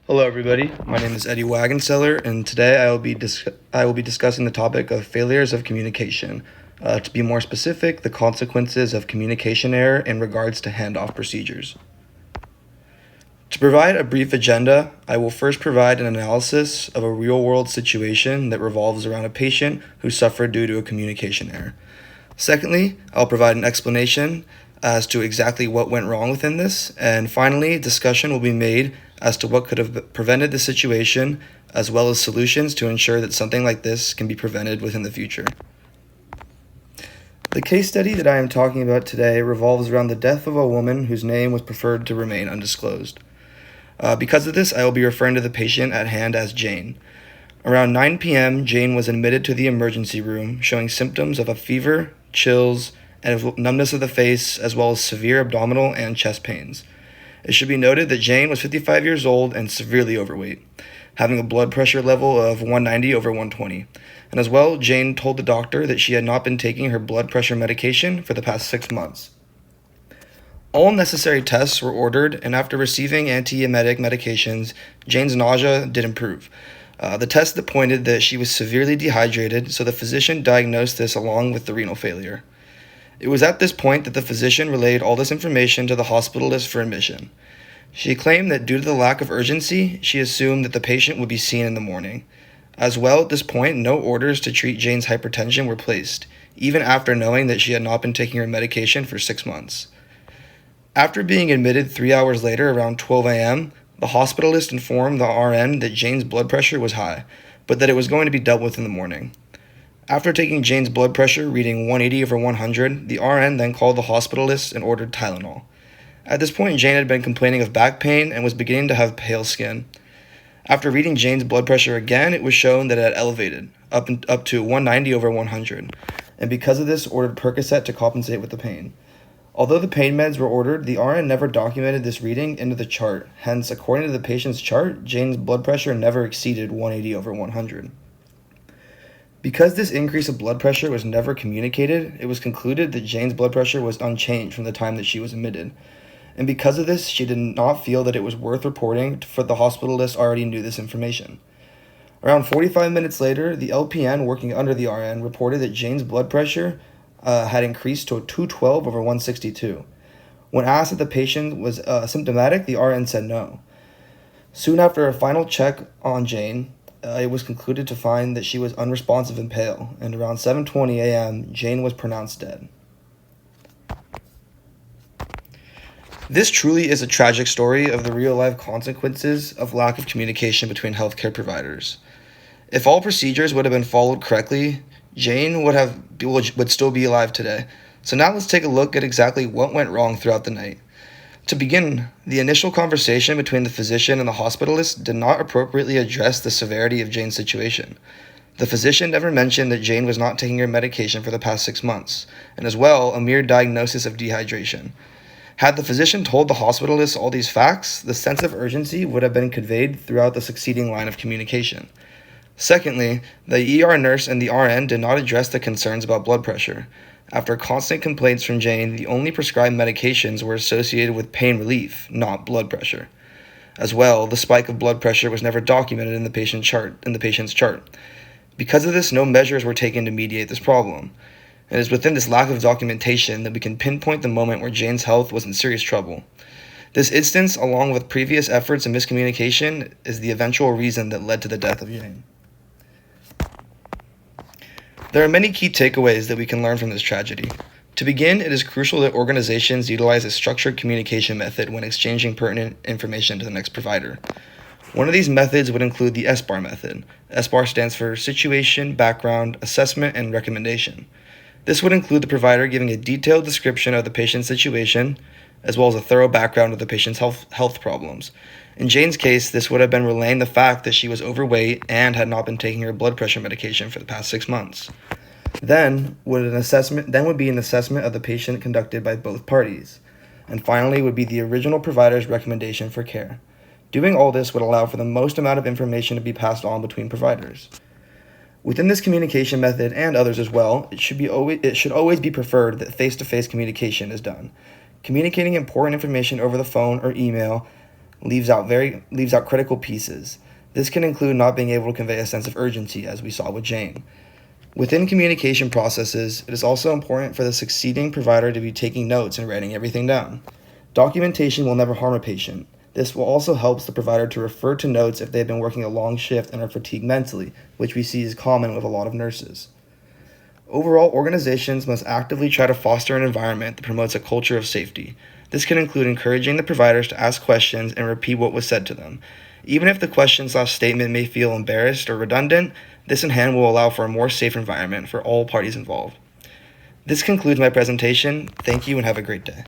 Hello, everybody. My name is Eddie Wagenseller, and today I will be discussing the topic of failures of communication. To be more specific, the consequences of communication error in regards to handoff procedures. To provide a brief agenda, I will first provide an analysis of a real-world situation that revolves around a patient who suffered due to a communication error. Secondly, I'll provide an explanation as to exactly what went wrong within this, and finally, discussion will be made as to what could have prevented the situation, as well as solutions to ensure that something like this can be prevented within the future. The case study that I am talking about today revolves around the death of a woman whose name was preferred to remain undisclosed. Because of this, I will be referring to the patient at hand as Jane. Around 9 p.m., Jane was admitted to the emergency room, showing symptoms of a fever, chills, and of numbness of the face, as well as severe abdominal and chest pains. It should be noted that Jane was 55 years old and severely overweight, having a blood pressure level of 190 over 120. And as well, Jane told the doctor that she had not been taking her blood pressure medication for the past 6 months. All necessary tests were ordered, and after receiving antiemetic medications, Jane's nausea did improve. The test that pointed that she was severely dehydrated, so the physician diagnosed this along with the renal failure. It was at this point that the physician relayed all this information to the hospitalist for admission. She claimed that due to the lack of urgency, she assumed that the patient would be seen in the morning. As well, at this point, no orders to treat Jane's hypertension were placed, even after knowing that she had not been taking her medication for 6 months. After being admitted 3 hours later, around 12 a.m., the hospitalist informed the RN that Jane's blood pressure was high, but that it was going to be dealt with in the morning. After taking Jane's blood pressure reading 180 over 100, the RN then called the hospitalist and ordered Tylenol. At this point, Jane had been complaining of back pain and was beginning to have pale skin. After reading Jane's blood pressure again, it was shown that it had elevated, up to 190 over 100, and because of this, ordered Percocet to compensate with the pain. Although the pain meds were ordered, the RN never documented this reading into the chart. Hence, according to the patient's chart, Jane's blood pressure never exceeded 180 over 100. Because this increase of blood pressure was never communicated, it was concluded that Jane's blood pressure was unchanged from the time that she was admitted. And because of this, she did not feel that it was worth reporting, for the hospitalist already knew this information. Around 45 minutes later, the LPN working under the RN reported that Jane's blood pressure had increased to 212 over 162. When asked if the patient was symptomatic, the RN said no. Soon after a final check on Jane, it was concluded to find that she was unresponsive and pale, and around 7:20 a.m., Jane was pronounced dead. This truly is a tragic story of the real-life consequences of lack of communication between healthcare providers. If all procedures would have been followed correctly, Jane would still be alive today. So now let's take a look at exactly what went wrong throughout the night. To begin, the initial conversation between the physician and the hospitalist did not appropriately address the severity of Jane's situation. The physician never mentioned that Jane was not taking her medication for the past 6 months, and as well, a mere diagnosis of dehydration. Had the physician told the hospitalist all these facts, the sense of urgency would have been conveyed throughout the succeeding line of communication. Secondly, the ER nurse and the RN did not address the concerns about blood pressure. After constant complaints from Jane, the only prescribed medications were associated with pain relief, not blood pressure. As well, the spike of blood pressure was never documented in the patient's chart. Because of this, no measures were taken to mediate this problem. It is within this lack of documentation that we can pinpoint the moment where Jane's health was in serious trouble. This instance, along with previous efforts and miscommunication, is the eventual reason that led to the death of Jane. There are many key takeaways that we can learn from this tragedy. To begin, it is crucial that organizations utilize a structured communication method when exchanging pertinent information to the next provider. One of these methods would include the SBAR method. SBAR stands for Situation, Background, Assessment, and Recommendation. This would include the provider giving a detailed description of the patient's situation, as well as a thorough background of the patient's health problems. In Jane's case, this would have been relaying the fact that she was overweight and had not been taking her blood pressure medication for the past 6 months. Then would be an assessment of the patient conducted by both parties. And finally would be the original provider's recommendation for care. Doing all this would allow for the most amount of information to be passed on between providers. Within this communication method, and others as well, it should always be preferred that face-to-face communication is done. Communicating important information over the phone or email leaves out critical pieces. This can include not being able to convey a sense of urgency, as we saw with Jane. Within communication processes, it is also important for the succeeding provider to be taking notes and writing everything down. Documentation will never harm a patient. This will also help the provider to refer to notes if they have been working a long shift and are fatigued mentally, which we see is common with a lot of nurses. Overall, organizations must actively try to foster an environment that promotes a culture of safety. This can include encouraging the providers to ask questions and repeat what was said to them. Even if the question/statement may feel embarrassed or redundant, this in hand will allow for a more safe environment for all parties involved. This concludes my presentation. Thank you and have a great day.